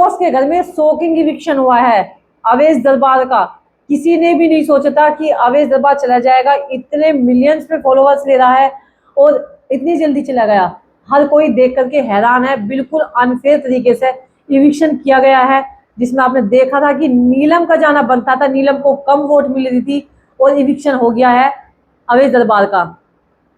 Boss के घर में शॉकिंग इविक्शन हुआ है अवेश दरबार का। किसी ने भी नहीं सोचा था कि अवेश दरबार चला जाएगा, इतने मिलियंस में फॉलोअर्स ले रहा है और इतनी जल्दी चला गया। हर कोई देख करके हैरान है। बिल्कुल अनफेयर तरीके से इविक्शन किया गया है, जिसमें आपने देखा था कि नीलम का जाना बनता था, नीलम को कम वोट मिल रही थी और इविक्शन हो गया है अवेश दरबार का,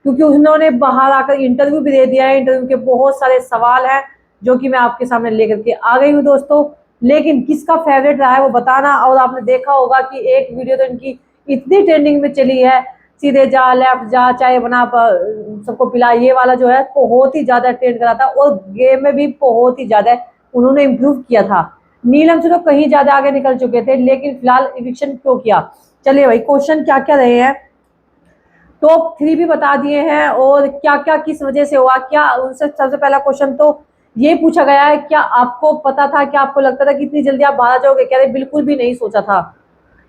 क्योंकि उन्होंने बाहर आकर इंटरव्यू भी दे दिया है। इंटरव्यू के बहुत सारे सवाल हैं जो कि मैं आपके सामने लेकर के आ गई हूँ दोस्तों। लेकिन किसका फेवरेट रहा है वो बताना। और आपने देखा होगा कि एक वीडियो तो इनकी इतनी ट्रेंडिंग में चली है, सीधे जा लेफ्ट जा चाय बना सबको पिला, ये वाला जो है बहुत ही ज्यादा ट्रेंड करा था और गेम में भी बहुत ही ज्यादा उन्होंने इम्प्रूव किया था। नीलम से तो कहीं ज्यादा आगे निकल चुके थे, लेकिन फिलहाल इविक्शन क्यों किया। चलिए भाई, क्वेश्चन क्या क्या रहे हैं, टॉप 3 भी बता दिए हैं और क्या क्या किस वजह से हुआ। क्या उनसे सबसे पहला क्वेश्चन तो ये पूछा गया है, क्या आपको पता था, क्या आपको लगता था कि इतनी जल्दी आप बाहर जाओगे। कह रहे बिल्कुल भी नहीं सोचा था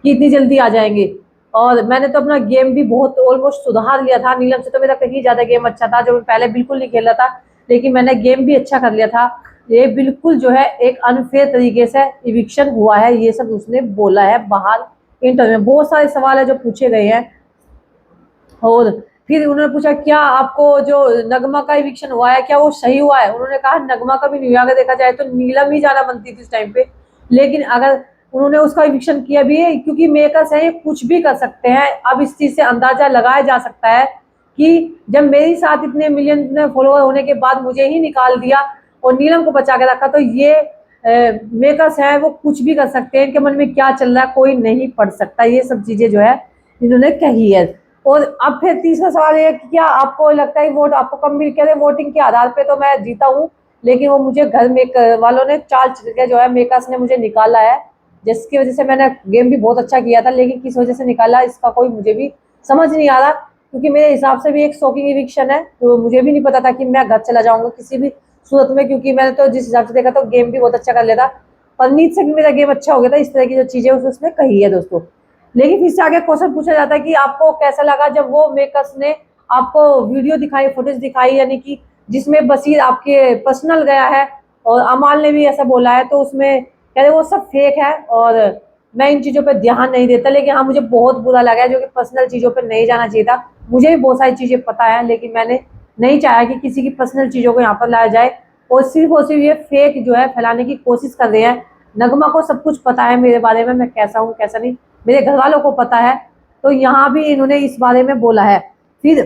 कि इतनी जल्दी आ जाएंगे। और मैंने तो अपना गेम भी बहुत ऑलमोस्ट सुधार लिया था। नीलम से तो मेरा कहीं ज्यादा गेम अच्छा था, जो मैं पहले बिल्कुल नहीं खेल रहा था, लेकिन मैंने गेम भी अच्छा कर लिया था। ये बिल्कुल जो है एक अनफेयर तरीके से इविक्शन हुआ है, ये सब उसने बोला है बाहर इंटरव्यू में। बहुत सारे सवाल है जो पूछे गए हैं। और फिर उन्होंने पूछा क्या आपको जो नगमा का इविक्शन हुआ है क्या वो सही हुआ है। उन्होंने कहा नगमा का भी नहीं हुआ, अगर देखा जाए तो नीलम ही जाना बनती थी इस टाइम पे। लेकिन अगर उन्होंने उसका इविक्शन किया भी है, क्योंकि मेकर्स है ये कुछ भी कर सकते हैं। अब इस चीज से अंदाजा लगाया जा सकता है कि जब मेरे साथ इतने मिलियन में फॉलोअर होने के बाद मुझे ही निकाल दिया और नीलम को बचा के रखा, तो ये मेकर्स है वो कुछ भी कर सकते हैं। इनके मन में क्या चल रहा है कोई नहीं पढ़ सकता। ये सब चीजें जो है इन्होंने कही है। और अब फिर तीसरा सवाल है कि क्या आपको लगता है वोट आपको कम मिल के वोटिंग के आधार पे तो मैं जीता हूँ, लेकिन वो मुझे घर में वालों ने चाल के जो है मेकर्स ने मुझे निकाला है, जिसकी वजह से मैंने गेम भी बहुत अच्छा किया था, लेकिन किस वजह से निकाला इसका कोई मुझे भी समझ नहीं आ रहा। क्योंकि मेरे हिसाब से भी एक शॉकिंग इविक्शन है, तो मुझे भी नहीं पता था कि मैं घर चला जाऊंगा किसी भी सूरत में, क्योंकि मैंने तो जिस हिसाब से देखा तो गेम भी बहुत अच्छा कर लिया था। परनीत से भी मेरा गेम अच्छा हो गया था। इस तरह की जो चीजें उसने कही है दोस्तों। लेकिन फिर से आगे क्वेश्चन पूछा जाता है कि आपको कैसा लगा जब वो मेकर्स ने आपको वीडियो दिखाई, फुटेज दिखाई, यानी कि जिसमें बशीर आपके पर्सनल गया है और अमाल ने भी ऐसा बोला है, तो उसमें कह रहे वो सब फेक है और मैं इन चीज़ों पे ध्यान नहीं देता। लेकिन हाँ, मुझे बहुत बुरा लगा है, जो कि पर्सनल चीज़ों पे नहीं जाना चाहिए था। मुझे भी बहुत सारी चीज़ें पता है, लेकिन मैंने नहीं चाहा कि किसी की पर्सनल चीज़ों को यहाँ पर लाया जाए और सिर्फ ये फेक जो है फैलाने की कोशिश कर रहे हैं। नगमा को सब कुछ पता है मेरे बारे में, मैं कैसा हूँ कैसा नहीं, मेरे घर वालों को पता है। तो यहाँ भी इन्होंने इस बारे में बोला है। फिर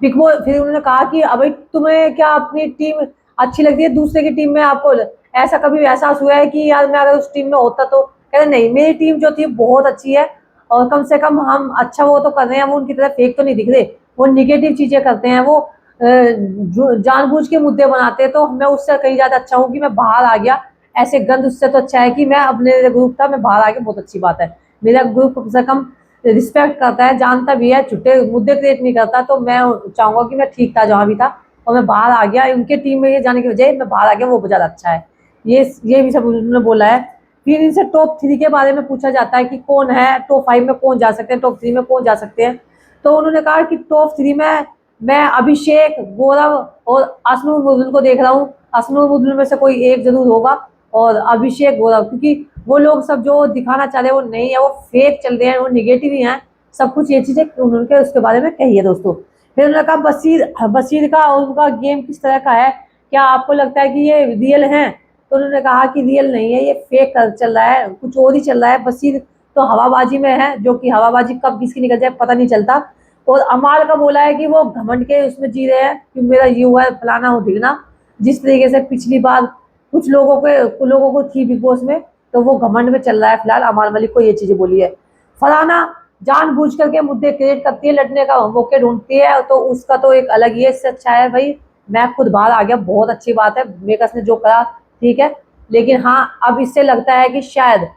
उन्होंने कहा कि अभी तुम्हें क्या अपनी टीम अच्छी लगती है, दूसरे की टीम में आपको ऐसा कभी एहसास हुआ है कि यार मैं अगर उस टीम में होता तो। कह रहे नहीं, मेरी टीम जो थी बहुत अच्छी है और कम से कम हम अच्छा वो तो कर रहे हैं, वो उनकी तरफ फेक तो नहीं दिख रहे, वो निगेटिव चीजें करते हैं, वो जानबूझ के मुद्दे बनाते हैं। तो मैं उससे कहीं ज्यादा अच्छा हूँ कि मैं बाहर आ गया। ऐसे गंद उससे तो अच्छा है कि मैं अपने ग्रुप था मैं बाहर आ गया, बहुत अच्छी बात है। मेरा ग्रुप कम से कम रिस्पेक्ट करता है, जानता भी है, झूठे मुद्दे क्रिएट नहीं करता। तो मैं चाहूंगा कि मैं ठीक था जहां भी था और मैं बाहर आ गया, उनके टीम में ये जाने की वजह मैं बाहर आ गया, वो ज्यादा अच्छा है। ये भी सब उन्होंने बोला है। फिर इनसे टॉप 3 के बारे में पूछा जाता है कि कौन है टॉप 5 में कौन जा सकते हैं, टॉप 3 में कौन जा सकते हैं। तो उन्होंने कहा कि टॉप 3 में मैं अभिषेक, गौरव और असनुर को देख रहा हूँ। असनुर में से कोई एक जरूर होगा और अभिषेक, गौरव, क्योंकि वो लोग सब जो दिखाना चाह रहे हैं वो नहीं है, वो फेक चल रहे हैं, वो निगेटिव ही हैं सब कुछ। ये चीजें उन्होंने उसके बारे में कही है दोस्तों। फिर उन्होंने कहा बशीर का और उनका गेम किस तरह का है, क्या आपको लगता है कि ये रियल है। तो उन्होंने कहा कि रियल नहीं है, ये फेक चल रहा है, कुछ और ही चल रहा है। बशीर तो हवाबाजी में है, जो कि हवाबाजी कब किसकी निकल जाए पता नहीं चलता। और अमाल का बोला है कि वो घमंड के उसमें जी रहे हैं कि मेरा ये हुआ है फलाना हो ढिगना। जिस तरीके से पिछली बार कुछ लोगों को थी बिग बॉस में, तो वो घमंड में चल रहा है फिलहाल। अमाल मलिक को ये चीजें बोली है। फलाना जानबूझ करके मुद्दे क्रिएट करती है, लड़ने का मौके ढूंढती है, तो उसका तो एक अलग ही इससे अच्छा है भाई मैं खुद बाहर आ गया, बहुत अच्छी बात है मेकर्स ने जो करा, ठीक है। लेकिन हाँ, अब इससे लगता है कि शायद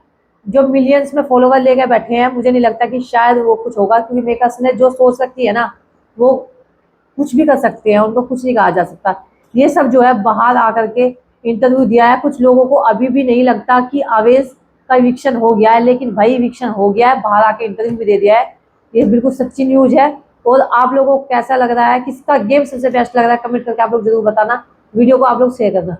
जो मिलियंस में फॉलोवर लेके बैठे हैं, मुझे नहीं लगता कि शायद वो कुछ होगा, क्योंकि मेकर्स ने जो सोच रखी है ना, वो कुछ भी कर सकते हैं, उनको कुछ नहीं कहा जा सकता। ये सब जो है बाहर आकर के इंटरव्यू दिया है। कुछ लोगों को अभी भी नहीं लगता कि अवेश का इविक्शन हो गया है, लेकिन भाई इविक्शन हो गया है, बाहर आके इंटरव्यू भी दे दिया है। ये बिल्कुल सच्ची न्यूज है। और आप लोगों को कैसा लग रहा है, किसका गेम सबसे बेस्ट लग रहा है, कमेंट करके आप लोग जरूर बताना। वीडियो को आप लोग शेयर करना।